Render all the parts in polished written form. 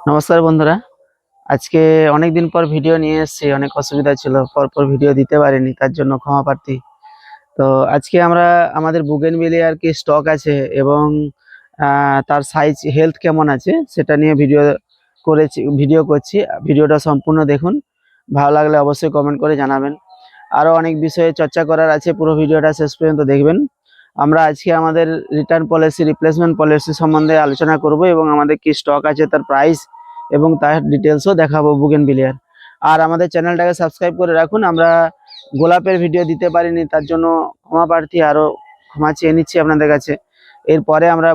নমস্কার বন্ধুরা, আজকে অনেক দিন পর ভিডিও নিয়ে এসেছি। অনেক অসুবিধা ছিল, পরপর ভিডিও দিতে পারিনি, তার জন্য ক্ষমা প্রার্থী। তো আজকে আমরা আমাদের বুগেনভিলিয়ার কি স্টক আছে এবং তার সাইজ হেলথ কেমন আছে সেটা নিয়ে ভিডিও করছি। ভিডিওটা সম্পূর্ণ দেখুন, ভালো লাগলে অবশ্যই কমেন্ট করে জানাবেন। আরও অনেক বিষয়ে চর্চা করার আছে, পুরো ভিডিওটা শেষ পর্যন্ত দেখবেন। আমরা আজকে আমাদের রিটার্ন পলিসি, রিপ্লেসমেন্ট পলিসি সম্বন্ধে আলোচনা করব এবং আমাদের কি স্টক আছে, তার প্রাইস এবং তার ডিটেলসও দেখাবো বুগেনভিলিয়ার। আর আমাদের চ্যানেলটাকে সাবস্ক্রাইব করে রাখুন। আমরা গোলাপের ভিডিও দিতে পারিনি, তার জন্য ক্ষমা প্রার্থী, আরও ক্ষমা চেয়ে নিচ্ছি আপনাদের কাছে। এরপরে আমরা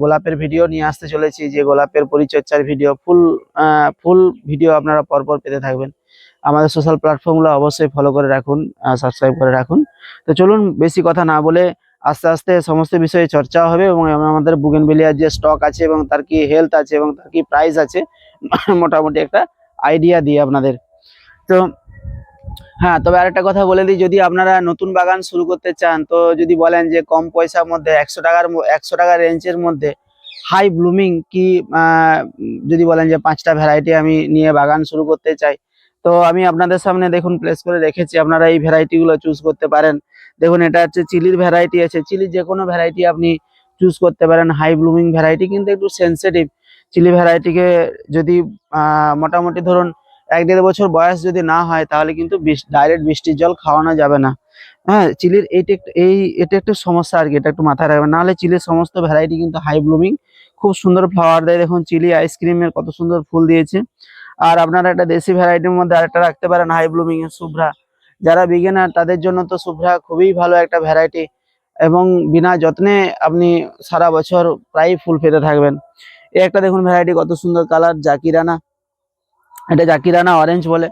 গোলাপের ভিডিও নিয়ে আসতে চলেছি, যে গোলাপের পরিচর্যার ভিডিও, ফুল ভিডিও আপনারা পরপর পেতে থাকবেন। আমাদের সোশ্যাল প্ল্যাটফর্মগুলো অবশ্যই ফলো করে রাখুন, সাবস্ক্রাইব করে রাখুন। তো চলুন, বেশি কথা না বলে আস্তে আস্তে সমস্ত বিষয়ে চর্চা হবে এবং আমাদের বুগেনভিলিয়ার যে স্টক আছে এবং তার কি হেলথ আছে এবং তার কি প্রাইস আছে মোটামুটি একটা আইডিয়া দিয়ে আপনাদের। তো হ্যাঁ, তবে আরেকটা কথা বলে দিই, যদি আপনারা নতুন বাগান শুরু করতে চান, তো যদি বলেন যে কম পয়সার মধ্যে 100 টাকা রেঞ্জের মধ্যে হাই ব্লুমিং কি, যদি বলেন যে 5টা ভ্যারাইটি আমি নিয়ে বাগান শুরু করতে চাই, তো আমি আপনাদের সামনে দেখুন প্লেস করে রেখেছি, আপনারা এই ভ্যারাইটিগুলো চুজ করতে পারেন। দেখুন, এটা হচ্ছে চিলির ভ্যারাইটি আছে, চিলির যে কোনো ভ্যারাইটি আপনি চুজ করতে পারেন। হাই ব্লুমিং ভ্যারাইটি, কিন্তু একটু সেন্সিটিভ চিলি ভ্যারাইটিকে যদি মোটামুটি ধরুন 1-1.5 বছর বয়স যদি না হয়, তাহলে কিন্তু ডাইরেক্ট বৃষ্টির জল খাওয়ানো যাবে না। হ্যাঁ, চিলির এটা একটা সমস্যা আর কি, এটা একটু মাথায় রাখবেন। নাহলে চিলির সমস্ত ভ্যারাইটি কিন্তু হাই ব্লুমিং, খুব সুন্দর ফ্লাওয়ার দেয়। দেখুন, চিলি আইসক্রিমের কত সুন্দর ফুল দিয়েছে। আর আপনারা একটা দেশি ভ্যারাইটির মধ্যে আরেকটা রাখতে পারেন হাই ব্লুমিং এর, শুভ্রা। যারা বিগিনার তাদের জন্য তো শুভ্রা খুবই ভালো একটা ভ্যারাইটি, এবং বিনা যত্নে আপনি সারা বছর প্রায় ফুল পেতে থাকবেন। এই একটা দেখুন ভ্যারাইটি, কত সুন্দর কালার, জাকিরানা। এটা জাকিরানা অরেঞ্জ বলে।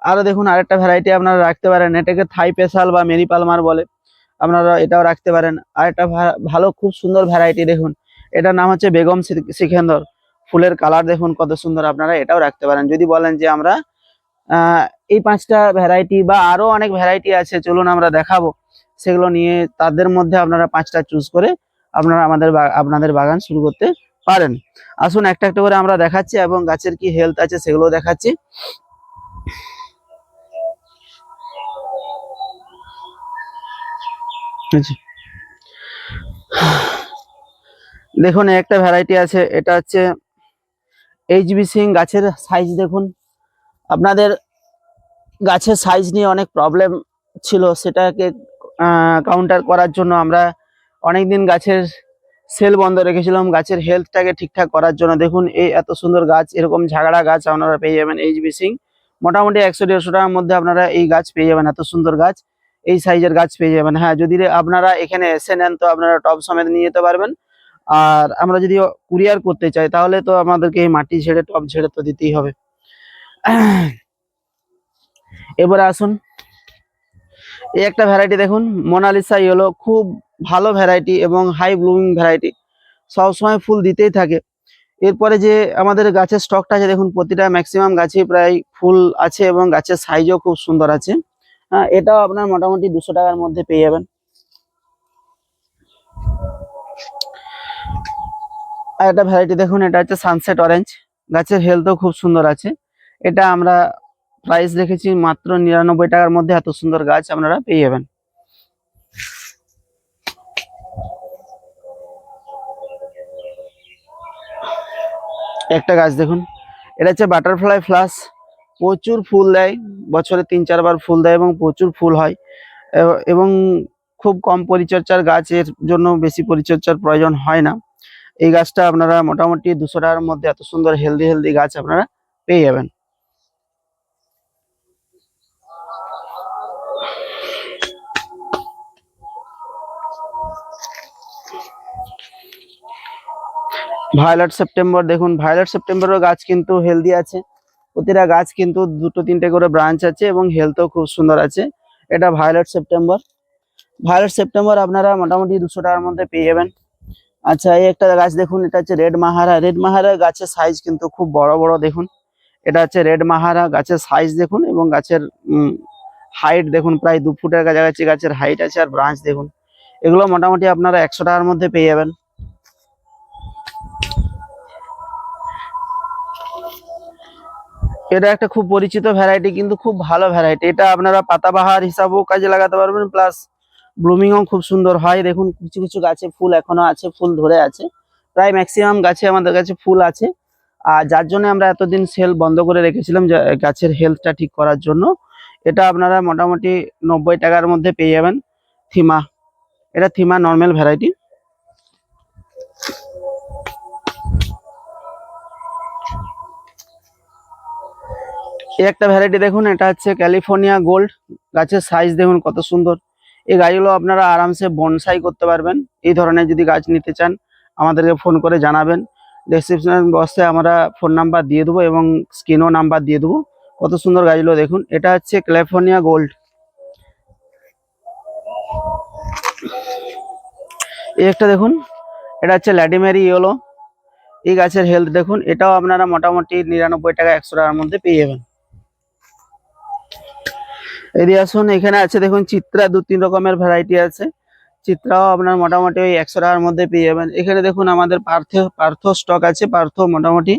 আরো দেখুন আরেকটা ভ্যারাইটি আপনারা রাখতে পারেন, এটাকে থাই পেশাল বা মেরি পালমার বলে, আপনারা এটাও রাখতে পারেন। আরেকটা ভালো খুব সুন্দর ভ্যারাইটি দেখুন, এটার নাম হচ্ছে বেগম সিকেন্দর। ফুলের কালার দেখুন কত সুন্দর, আপনারা এটাও রাখতে পারেন। যদি বলেন যে আমরা এই 5টা ভ্যারাইটি বা আরো অনেক ভ্যারাইটি আছে, চলুন আমরা দেখাবো, সেগুলো নিয়ে তাদের মধ্যে আপনারা 5টা চুজ করে আপনারা আপনাদের বাগান শুরু করতে পারেন। আসুন একটা একটা করে আমরা দেখাচ্ছি এবং গাছের কি হেলথ আছে সেগুলো দেখাচ্ছি। দেখুন, একটা ভ্যারাইটি আছে, এটা হচ্ছে এইচবি সিং। গাছের সাইজ দেখুন, আপনাদের গাছের সাইজ নিয়ে অনেক প্রবলেম ছিল, সেটাকে কাউন্টার করার জন্য আমরা অনেকদিন গাছের সেল বন্ধ রেখেছিলাম, গাছের হেলথটাকে ঠিকঠাক করার জন্য। দেখুন, এই এত সুন্দর গাছ, এরকম ঝাগড়া গাছ আপনারা পেয়ে যাবেন এইচবি সিং। মোটামুটি 100-150 টাকার মধ্যে আপনারা এই গাছ পেয়ে যাবেন, এত সুন্দর গাছ, এই সাইজের গাছ পেয়ে যাবেন। হ্যাঁ, যদি আপনারা এখানে এসে নেন তো আপনারা টব সমেত নিয়ে যেতে পারবেন। আর আমরা যদি কুরিয়ার করতে চাই, তাহলে তো আমাদেরকে এই মাটি ছেড়ে টব ছেড়ে তো দিতেই হবে। এবারে আসুন, এই একটা ভ্যারাইটি দেখুন, মোনালিসা ইয়েলো, খুব ভালো ভ্যারাইটি এবং হাই ব্লুমিং ভ্যারাইটি, সবসময় ফুল দিতেই থাকে। এরপরে যে আমাদের গাছের স্টকটা আছে, দেখুন প্রতিটা ম্যাক্সিমাম গাছে প্রায় ফুল আছে এবং গাছের সাইজও খুব সুন্দর আছে। হ্যাঁ, এটাও আপনার মোটামুটি 200 টাকার মধ্যে পেয়ে যাবেন। আর একটা ভ্যারাইটি দেখুন, এটা হচ্ছে সানসেট অরেঞ্জ, গাছের হেলথও খুব সুন্দর আছে। এটা আমরা প্রাইস রেখেছি মাত্র 99 টাকার মধ্যে, এত সুন্দর গাছ আপনারা পেয়ে যাবেন। একটা গাছ দেখুন, এটা হচ্ছে বাটারফ্লাই ফ্লাস, প্রচুর ফুল দেয়, বছরে 3-4 বার ফুল দেয় এবং প্রচুর ফুল হয়, এবং খুব কম পরিচর্যার গাছ, এর জন্য বেশি পরিচর্যার প্রয়োজন হয় না। এই গাছটা আপনারা মোটামুটি 200 টাকার মধ্যে এত সুন্দর হেলদি গাছ আপনারা পেয়ে যাবেন। ভায়োলেট সেপ্টেম্বর দেখুন, ভায়োলেট সেপ্টেম্বরের গাছ কিন্তু হেলদি আছে, প্রতিটা গাছ কিন্তু 2-3টে করে ব্রাঞ্চ আছে এবং হেলথও খুব সুন্দর আছে। এটা ভায়োলেট সেপ্টেম্বর। ভায়োলেট সেপ্টেম্বর আপনারা মোটামুটি 200 টাকার মধ্যে পেয়ে যাবেন। আচ্ছা, এই একটা গাছ দেখুন, এটা হচ্ছে রেড মাহারা। রেড মাহারা গাছের সাইজ কিন্তু খুব বড় বড়, দেখুন এটা হচ্ছে রেড মাহারা, গাছের সাইজ দেখুন এবং গাছের হাইট দেখুন, প্রায় 2 ফুটের কাছাকাছি গাছের হাইট আছে। আর ব্রাঞ্চ দেখুন, এগুলো মোটামুটি আপনারা 100 টাকার মধ্যে পেয়ে যাবেন। এটা একটা খুব পরিচিত ভ্যারাইটি, কিন্তু খুব ভালো ভ্যারাইটি। এটা আপনারা পাতাবাহার হিসাবেও কাজে লাগাতে পারবেন, প্লাস ব্লুমিংও খুব সুন্দর হয়। দেখুন কিছু কিছু গাছে ফুল এখনো আছে, ফুল ধরে আছে। প্রায় ম্যাক্সিমাম গাছে আমাদের কাছে ফুল আছে। আর যার জন্য আমরা এতদিন সেল বন্ধ করে রেখেছিলাম, যে গাছের হেলথটা ঠিক করার জন্য। এটা আপনারা মোটামুটি 90 টাকার মধ্যে পেয়ে যাবেন। থিমা, এটা থিমা নর্মাল ভ্যারাইটি। এই একটা ভ্যারাইটি দেখুন, এটা হচ্ছে ক্যালিফোর্নিয়া গোল্ড। গাছের সাইজ দেখুন কত সুন্দর। এই গাছগুলো আপনারা আরামসে বনসাই করতে পারবেন। এই ধরনের যদি গাছ নিতে চান আমাদেরকে ফোন করে জানাবেন। ডেসক্রিপশন বক্সে আমরা ফোন নাম্বার দিয়ে দেবো এবং স্ক্রিনও নাম্বার দিয়ে দেবো। কত সুন্দর গাছগুলো দেখুন। এটা হচ্ছে ক্যালিফোর্নিয়া গোল্ড। এই একটা দেখুন, এটা হচ্ছে ল্যাডিমেরি ইয়েলো। এই গাছের হেলথ দেখুন। এটাও আপনারা মোটামুটি 99 টাকা 100 টাকার মধ্যে পেয়ে যাবেন। এদিকে আসুন, এখানে আছে দেখুন চিত্রা, 2-3 রকমের ভ্যারাইটি আছে। চিত্রাও আপনার মোটামুটি ওই 100 টাকার মধ্যে পেয়ে যাবেন। এখানে দেখুন আমাদের পার্থ স্টক আছে। পার্থ মোটামুটি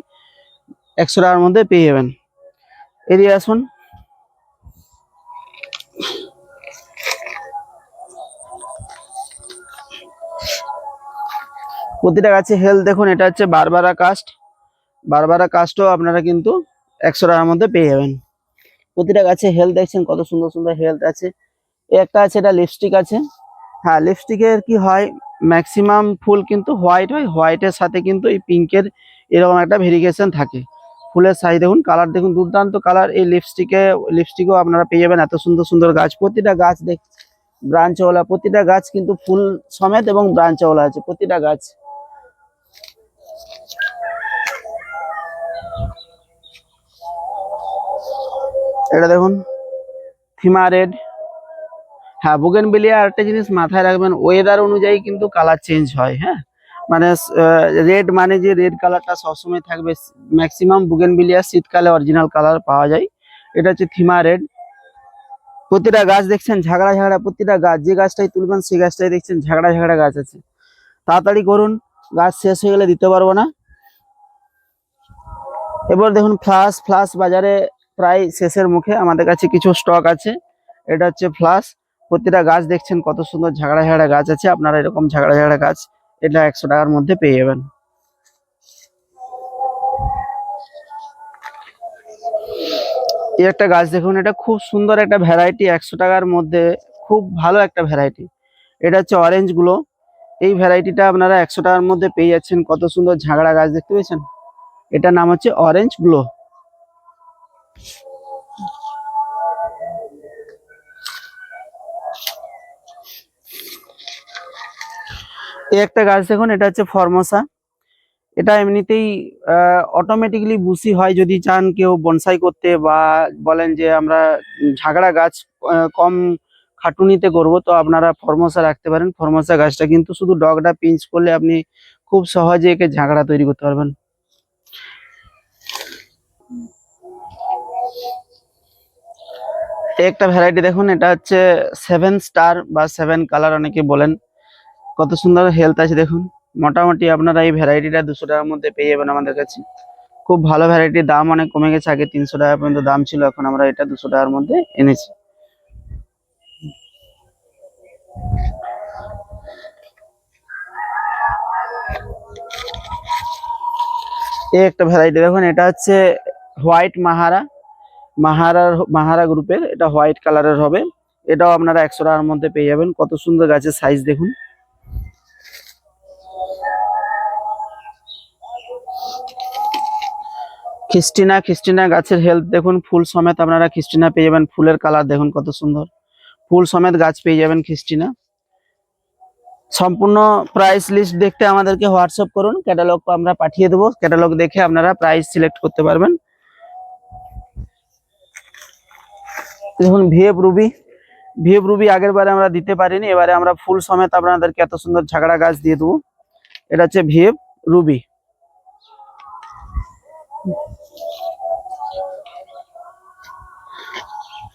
100 টাকার মধ্যে পেয়ে যাবেন। এদিকে আসুন, প্রতিটা গাছে হেলথ দেখুন। এটা হচ্ছে বারবারা কাস্ট। বারবারা কাস্টও আপনারা কিন্তু 100 টাকার মধ্যে পেয়ে যাবেন। প্রতিটা গাছে হেলথ দেখছেন কত সুন্দর সুন্দর হেলথ আছে। একটা আছে, এটা লিপস্টিক আছে। হ্যাঁ, লিপস্টিকের কি হয়, ম্যাক্সিমাম ফুল কিন্তু হোয়াইট হয়, হোয়াইটের সাথে কিন্তু এই পিঙ্কের এরকম একটা ভেরিয়েশন থাকে। ফুলের সাইজ দেখুন, কালার দেখুন, দুর্দান্ত কালার। এই লিপস্টিকও আপনারা পেয়ে যাবেন। এত সুন্দর সুন্দর গাছ, প্রতিটা গাছ দেখ ব্রাঞ্চওয়ালা, প্রতিটা গাছ কিন্তু ফুল সমেত এবং ব্রাঞ্চওয়ালা আছে প্রতিটা গাছ। এটা দেখুন থিমা রেড। হ্যাঁ, বুগেনভিলিয়া আরেকটা জিনিস মাথায় রাখবেন, ওয়েদার অনুযায়ী কিন্তু কালার চেঞ্জ হয়। হ্যাঁ, মানে রেড মানে যে রেড কালারটা সবসময় থাকবে, ম্যাক্সিমাম বুগেনভিলিয়া শীতকালে অরিজিনাল কালার পাওয়া যায়। এটা হচ্ছে থিমা রেড। প্রতিটা গাছ দেখছেন ঝাগড়া ঝাগড়া, প্রতিটা গাছ, যে গাছটাই তুলবেন সেই গাছটাই দেখছেন ঝাগড়া ঝাগড়া গাছ আছে। তাড়াতাড়ি করুন, গাছ শেষ হয়ে গেলে দিতে পারবো না। এবার দেখুন ফ্লাস। ফ্লাস বাজারে প্রায় শেষের মুখে, আমাদের কাছে কিছু স্টক আছে। এটা হচ্ছে ফ্লাস। প্রতিটা গাছ দেখছেন কত সুন্দর ঝাগড়া ঝাগড়া গাছ আছে। আপনারা এরকম ঝাগড়া ঝাগড়া গাছ এটা 100 টাকার মধ্যে পেয়ে যাবেন। এই একটা গাছ দেখুন, এটা খুব সুন্দর একটা ভ্যারাইটি, 100 টাকার মধ্যে খুব ভালো একটা ভ্যারাইটি। এটা হচ্ছে অরেঞ্জ গুলো। এই ভ্যারাইটিটা আপনারা 100 টাকার মধ্যে পেয়ে যাচ্ছেন। কত সুন্দর ঝাগড়া গাছ দেখতে পেয়েছেন। এটার নাম হচ্ছে অরেঞ্জ গ্লো। এই একটা গাছ দেখুন, এটা হচ্ছে ফরমোসা। এটা এমনিতেই অটোমেটিক্যালি বুশি হয়। যদি চান কেউ বনসাই করতে বা বলেন যে আমরা ঝাগড়া গাছ কম খাটুনিতে করব, তো আপনারা ফরমোসা রাখতে পারেন। ফরমোসা গাছটা কিন্তু শুধু ডগটা পিঞ্চ করলে আপনি খুব সহজে একে ঝাগড়া তৈরি করতে পারবেন। এই একটা ভ্যারাইটি দেখুন, এটা হচ্ছে 7 স্টার বা 7 কালার অনেকে বলেন। কত সুন্দর হেলথ আছে দেখুন। মোটামুটি আপনারা এই ভ্যারাইটিটা 200 টাকার মধ্যে পেয়ে যাবেন আমাদের কাছে। খুব ভালো ভ্যারাইটি, দাম অনেক কমে গেছে। আগে 300 টাকা পর্যন্ত দাম ছিল, এখন আমরা এটা 200 টাকার মধ্যে এনেছি। এই একটা ভ্যারাইটি দেখুন, এটা হচ্ছে হোয়াইট মাহারা। মাহারা গ্রুপের, এটা হোয়াইট কালারের হবে। এটাও আপনারা 100 টাকার মধ্যে পেয়ে যাবেন। কত সুন্দর গাছের সাইজ দেখুন। খ্রিস্টিনা গাছের হেলথ দেখুন। ফুল সমেত আপনারা খ্রিস্টিনা পেয়ে যাবেন। ফুলের কালার দেখুন কত সুন্দর। ফুল সমেত গাছ পেয়ে যাবেন খ্রিস্টিনা। সম্পূর্ণ প্রাইস লিস্ট দেখতে আমাদেরকে হোয়াটসঅ্যাপ করুন, ক্যাটালগ আমরা পাঠিয়ে দেবো। ক্যাটালগ দেখে আপনারা প্রাইস সিলেক্ট করতে পারবেন। দেখুন ভিএফ রুবি আগের বারে আমরা দিতে পারিনি, এবারে আমরা ফুল সমেত আপনাদেরকে এত সুন্দর ঝাগড়া গাছ দিয়ে দেবো। এটা হচ্ছে ভিএফ রুবি।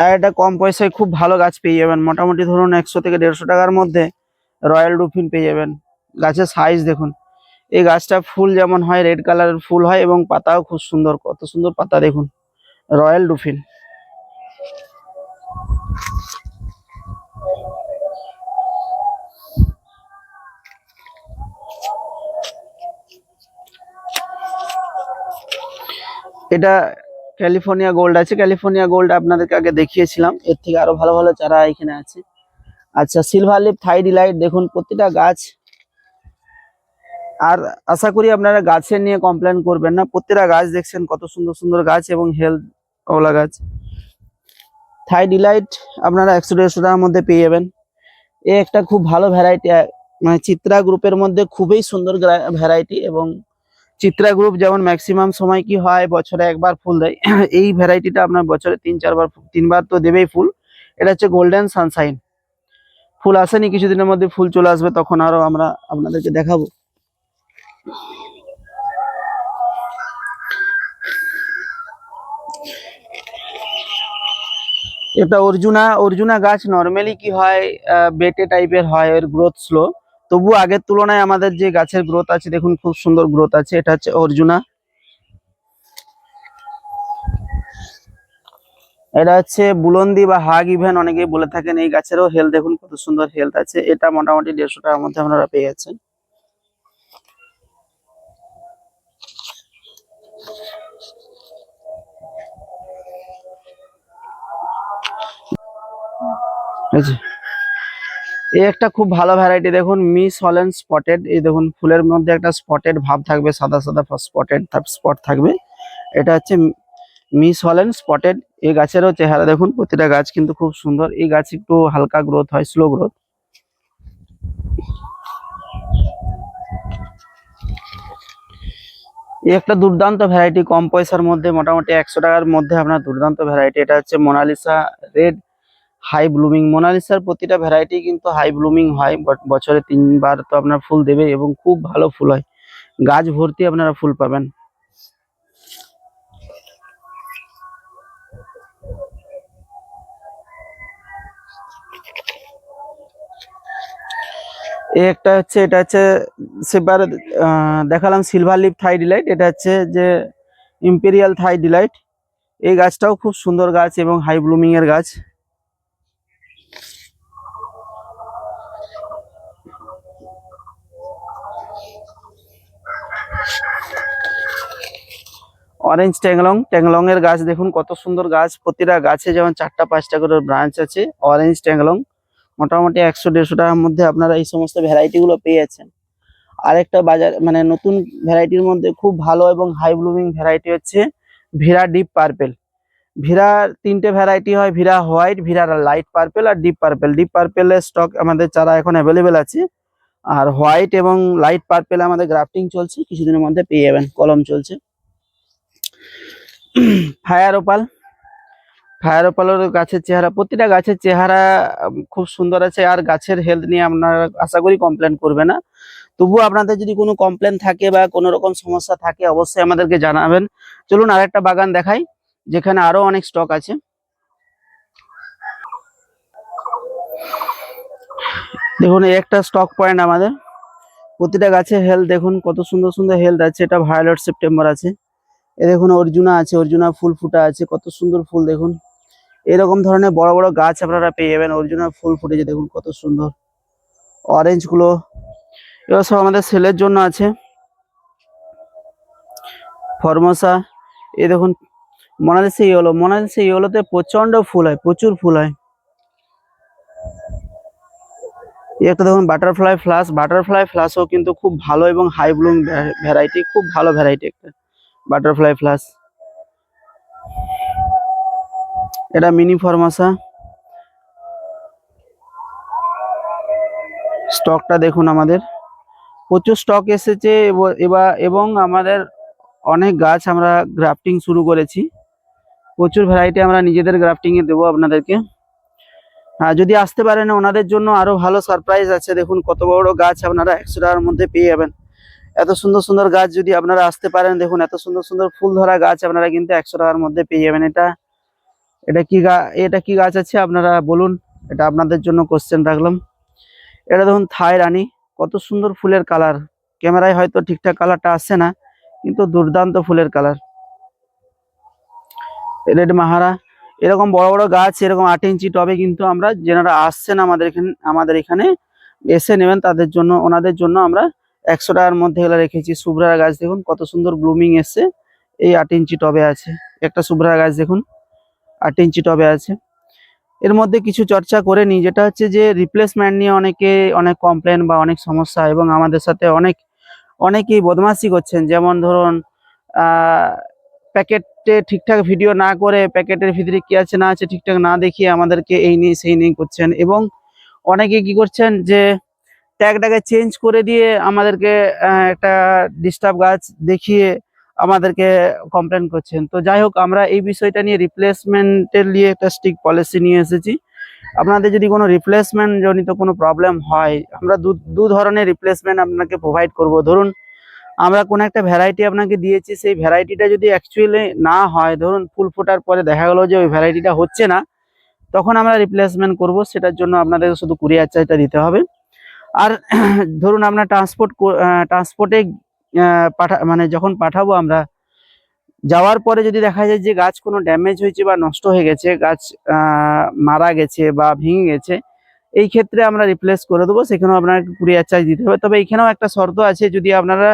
আর এটা কম পয়সায় খুব ভালো গাছ পেয়ে যাবেন। মোটামুটি ধরুন 100 থেকে 150 টাকার মধ্যে রয়্যাল রুফিন পেয়ে যাবেন। গাছের সাইজ দেখুন। এই গাছটা ফুল যেমন হয় রেড কালারের ফুল হয় এবং পাতাও খুব সুন্দর, কত সুন্দর পাতা দেখুন। রয়্যাল ডুফিন। এটা ক্যালিফোর্নিয়া গোল্ড আছে, ক্যালিফোর্নিয়া গোল্ড আপনাদেরকে আগে দেখিয়েছিলাম, এর থেকে আরো ভালো ভালো চারা এখানে আছে। আচ্ছা, সিলভার লিপ থাই ডিলাইট দেখুন প্রতিটা গাছ, আর আশা করি আপনারা গাছের নিয়ে কমপ্লেন করবেন না, প্রতিটা গাছ দেখছেন কত সুন্দর সুন্দর গাছ এবং হেলথ ওলা গাছ। থাই ডিলাইট আপনারা 100-150 টাকার মধ্যে পেয়ে যাবেন। এ একটা খুব ভালো ভ্যারাইটি, মানে চিত্রা গ্রুপের মধ্যে খুবই সুন্দর ভ্যারাইটি, এবং চিত্রা গ্রুপ যেমন ম্যাক্সিমাম সময় কি হয় বছরে একবার ফুল দেয়, এই ভ্যারাইটিটা আপনার বছরে 3-4 বার, 3 বার তো দেবেই ফুল। এটা হচ্ছে গোল্ডেন সানশাইন। ফুল আসেনি, কিছুদিনের মধ্যে ফুল চলে আসবে, তখন আরো আমরা আপনাদেরকে দেখাবো। এটা অর্জুনা, অর্জুনা গাছ নর্মালি কি হয়, বেটে টাইপের হয়, এর গ্রোথ স্লো, তবু আগের তুলনায় আমাদের যে গাছের গ্রোথ আছে দেখুন খুব সুন্দর গ্রোথ আছে। এটা হচ্ছে অর্জুনা। এটা হচ্ছে বুলন্দি বা হাগ ইভেন অনেকেই বলে থাকেন। এই গাছেরও হেলথ দেখুন কত সুন্দর হেলথ আছে। এটা মোটামুটি 150 টাকার মধ্যে আপনারা পেয়ে যাচ্ছেন। এই একটা খুব ভালো ভ্যারাইটি দেখুন, মিস হল্যান্ড স্পটেড। এই দেখুন ফুলের মধ্যে একটা স্পটেড ভাব থাকবে, সাদা সাদা স্পটেড স্পট থাকবে। এটা হচ্ছে মিস হল্যান্ড স্পটেড। এই গাছেরও চেহারা দেখুন, প্রতিটা গাছ কিন্তু খুব সুন্দর। এই গাছ একটু হালকা গ্রোথ হয়, স্লো গ্রোথ। এই একটা দুর্দান্ত ভ্যারাইটি, কম পয়সার মধ্যে মোটামুটি 100 টাকার মধ্যে আপনার দুর্দান্ত ভ্যারাইটি। এটা হচ্ছে মোনালিসা রেড হাই ব্লুমিং। মোনালিসার প্রতিটা ভ্যারাইটি কিন্তু হাই ব্লুমিং হয়, বছরে 3 বার তো আপনার ফুল দেবে এবং খুব ভালো ফুল হয়, গাছ ভর্তি আপনারা ফুল পাবেন। এই একটা হচ্ছে, এটা হচ্ছে সেবার দেখালাম সিলভার লিপ থাই ডিলাইট। এটা হচ্ছে যে ইম্পেরিয়াল থাই ডিলাইট। এই গাছটাও খুব সুন্দর গাছ এবং হাই ব্লুমিং এর গাছ। অরেঞ্জ ট্যাংলং, ট্যাংলং এর গাছ দেখুন কত সুন্দর গাছ, প্রতিটা গাছে যেমন 4টা-5টা করে ব্রাঞ্চ আছে। অরেঞ্জ ট্যাংলং মোটামুটি 100-150 টাকার মধ্যে আপনারা এই সমস্ত ভ্যারাইটি গুলো পেয়ে যাচ্ছেন। আরেকটা বাজার মানে নতুন ভ্যারাইটির মধ্যে খুব ভালো এবং হাই ব্লুমিং ভ্যারাইটি হচ্ছে ভিরা ডিপ পার্পেল। ভিরার 3টে ভ্যারাইটি হয়, Veera white, Veera light purple আর ডিপ পার্পেল। ডিপ পার্পেলের স্টক আমাদের চারা এখন অ্যাভেলেবেল আছে, আর হোয়াইট এবং লাইট পার্পেল আমাদের গ্রাফটিং চলছে, কিছুদিনের মধ্যে পেয়ে যাবেন, কলম চলছে। ফায়ার ওপাল, ফায়ার ওপালের গাছের চেহারা, প্রতিটা গাছের চেহারা খুব সুন্দর আছে, আর গাছের হেলথ নিয়ে আপনারা আশা করি কমপ্লেন করবে না। তবুও আপনাদের যদি কোনো কমপ্লেন থাকে বা কোনো রকম সমস্যা থাকে অবশ্যই আমাদেরকে জানাবেন। চলুন আরেকটা বাগান দেখাই, যেখানে আরো অনেক স্টক আছে। দেখুন এই একটা স্টক পয়েন্ট আমাদের, প্রতিটা গাছের হেলথ দেখুন কত সুন্দর সুন্দর হেলথ আছে। এটা ভায়োলেট সেপ্টেম্বর আছে। এ দেখুন অর্জুনা আছে, অর্জুনা ফুল ফুটা আছে, কত সুন্দর ফুল দেখুন। এরকম ধরনের বড় বড় গাছ আপনারা পেয়ে যাবেন। অর্জুনা ফুল ফুটেছে দেখুন কত সুন্দর। অরেঞ্জ গুলো এগুলো সব আমাদের সেলের জন্য আছে। ফরমোসা, এই দেখুন মোনালিসা ইয়েলো, মোনালিসা ইয়েলোতে প্রচন্ড ফুল হয়, প্রচুর ফুল হয়। এই একটা দেখুন বাটারফ্লাই ফ্লাস, বাটারফ্লাই ফ্লাসও কিন্তু খুব ভালো এবং হাই ব্লুম ভ্যারাইটি, খুব ভালো ভ্যারাইটি একটা বাটারফ্লাই ফ্লাস। এটা মিনি ফরমাসা। স্টকটা দেখুন আমাদের প্রচুর স্টক এসেছে এবার, এবং আমাদের অনেক গাছ আমরা গ্রাফটিং শুরু করেছি, প্রচুর ভ্যারাইটি আমরা নিজেদের গ্রাফটিং এ দেবো আপনাদেরকে। যদি আসতে পারেন ওনাদের জন্য আরো ভালো সারপ্রাইজ আছে। দেখুন কত বড় গাছ আপনারা 100 টাকার মধ্যে পেয়ে যাবেন। এত সুন্দর সুন্দর গাছ যদি আপনারা আসতে পারেন, দেখুন এত সুন্দর সুন্দর ফুল ধরা গাছ আপনারা কিন্তু 100 টাকার মধ্যে পেয়ে যাবেন। এটা এটা কি এটা কি গাছ আছে আপনারা বলুন, এটা আপনাদের জন্য কোশ্চেন রাখলাম। এটা দেখুন থাই রানী, কত সুন্দর ফুলের কালার, ক্যামেরায় হয়তো ঠিকঠাক কালারটা আসছে না, কিন্তু দুর্দান্ত ফুলের কালার। রেড মাহারা, এরকম বড় বড় গাছ এরকম 8 ইঞ্চি টবে কিন্তু আমরা যেনারা আসছেন আমাদের এখানে এসে নেবেন তাদের জন্য, ওনাদের জন্য আমরা 100 টাকার মধ্যে এগুলো রেখেছি। সুব্রার গাছ দেখুন কত সুন্দর ব্লুমিং এসছে, এই 8 ইঞ্চি টবে আছে। একটা সুব্রার গাছ দেখুন 8 ইঞ্চি টবে আছে। এর মধ্যে কিছু চর্চা করে নিই, যেটা হচ্ছে যে রিপ্লেসমেন্ট নিয়ে অনেক কমপ্লেন বা অনেক সমস্যা, এবং আমাদের সাথে অনেকেই বদমাশি করছেন। যেমন ধরুন প্যাকেটে ঠিকঠাক ভিডিও না করে, প্যাকেটের ভিতরে কি আছে না আছে ঠিকঠাক না দেখিয়ে আমাদেরকে এই নেই সেই নেই করছেন, এবং অনেকে কি করছেন যে ট্যাগটাকে চেঞ্জ করে দিয়ে আমাদেরকে একটা ডিস্টার্ব গাছ দেখিয়ে আমাদেরকে কমপ্লেন করছেন। তো যাই হোক, আমরা এই বিষয়টা নিয়ে রিপ্লেসমেন্টের নিয়ে একটা স্ট্রিক্ট পলিসি নিয়ে এসেছি। আপনাদের যদি কোনো রিপ্লেসমেন্ট জনিত কোনো প্রবলেম হয়, আমরা দু ধরনের রিপ্লেসমেন্ট আপনাকে প্রোভাইড করব। ধরুন আমরা কোনো একটা ভ্যারাইটি আপনাকে দিয়েছি, সেই ভ্যারাইটিটা যদি অ্যাকচুয়ালি না হয়, ধরুন ফুল ফোটার পরে দেখা গেলো যে ওই ভ্যারাইটিটা হচ্ছে না, তখন আমরা রিপ্লেসমেন্ট করব। সেটার জন্য আপনাদের শুধু কুরিয়ার চার্জটা দিতে হবে। আর ধরুন আমরা ট্রান্সপোর্টে মানে যখন পাঠাবো আমরা, যাওয়ার পরে যদি দেখা যায় যে গাছ কোনো ড্যামেজ হয়েছে বা নষ্ট হয়ে গেছে, গাছ মারা গেছে বা ভেঙে গেছে, এই ক্ষেত্রে আমরা রিপ্লেস করে দেবো, সেখানেও আপনাকে কুরিয়ার চার্জ দিতে হবে। তবে এখানেও একটা শর্ত আছে, যদি আপনারা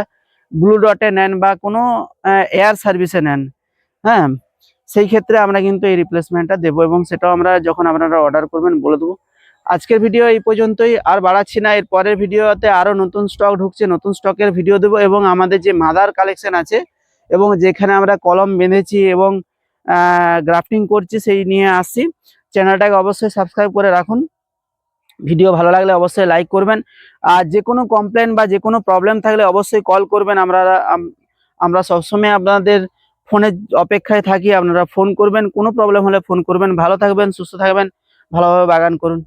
ব্লু ডটে নেন বা কোনো এয়ার সার্ভিসে নেন, হ্যাঁ, সেই ক্ষেত্রে আমরা কিন্তু এই রিপ্লেসমেন্টটা দেবো, এবং সেটাও আমরা যখন আপনারা অর্ডার করবেন বলে দেবো। আজকের ভিডিও এই পর্যন্তই, আর বাড়াচ্ছি না। এর পরের ভিডিওতে আরো নতুন স্টক ঢুকছে, নতুন স্টকের ভিডিও দেবো, এবং আমাদের যে মাদার কালেকশন আছে এবং যেখানে আমরা কলম বেঁধেছি এবং গ্রাফটিং করছি সেই নিয়ে আসছি। চ্যানেলটাকে অবশ্যই সাবস্ক্রাইব করে রাখুন। ভিডিও ভালো লাগলে অবশ্যই লাইক করবেন, আর যে কোনো কমপ্লেন বা যে কোনো প্রবলেম থাকলে অবশ্যই কল করবেন। আমরা সবসময় আপনাদের ফোনের অপেক্ষায় থাকি, আপনারা ফোন করবেন, কোনো প্রবলেম হলে ফোন করবেন। ভালো থাকবেন, সুস্থ থাকবেন, ভালোভাবে বাগান করুন।